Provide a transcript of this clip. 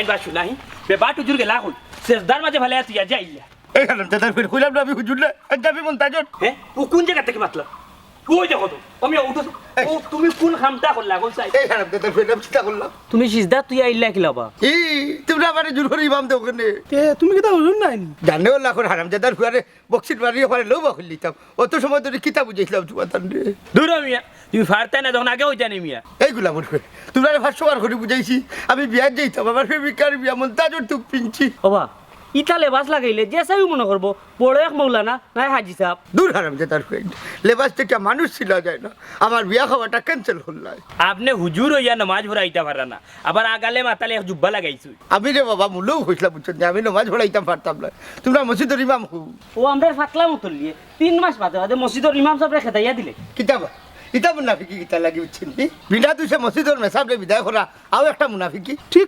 আইন বা শুনাহি বে বাট হুজুর গেলা হল শেষদার মাঝে ভালে তুই আজ আইলা এই হারাম দাদা ফির কইলাম না আমি হুজুর না যাবি মন তাজর হ্যাঁ ও কোন জায়গা থেকে মাতলা ওই দেখো তো আমি উঠো ও তুমি কোন খামটা করলা কোন সাই এই হারাম দাদা ফির আমি চিন্তা করলাম তুমি সিজদা তুই আইলা খিলাবা এই তোমরা আমারে জোর করে ইমাম দেও কেনে তুমি কি তা হুজুর নাই জানে ওলা করে হারাম দাদার ফুয়ারে বক্সিট মারি ওখানে লও বাকুল দিতাম অত সময় ধরে কিতাব বুঝাইছিলাম তোমার রে দূর মিয়া তুমি ফারতে না যখন আগে হইতা নি মিয়া এইগুলা মনে করে তোমরা 500 বার করে বুঝাইছি আমি বিয়া যাইতাম আমার প্রেমিকার বিয়া মন তাজর তুই পিনছি ওবা ইটা লেবাস লাগাইলে যে সাই মনে করবো বড় এক মৌলানা নাই হাজি সাহেব দূর হারাম দাদার ফ্রেন্ড লেবাস থেকে মানুষ ছিল যায় না আমার বিয়া খাওয়াটা ক্যান্সেল হল আপনি হুজুর হইয়া নামাজ পড়াইতে পারা না আবার আগালে মাতালে এক জুব্বা লাগাইছো আমি রে বাবা মুলেও হয়েছিলাম বুঝছেন আমি নমাজ পড়াইতাম পারতাম না তোমরা মসজিদের ইমাম হু ও আমরা ফাতলা মতো লিয়ে 3 মাস বাদে বাদে মসজিদের ইমাম সাহেব রেখে দাইয়া দিলে কিতাব ইতা মুনাফিকি কিতা লাগি বুঝছেন বিনা দুসে মসজিদের মেসাবরে বিদায় করা আও একটা মুনাফিকি ঠিক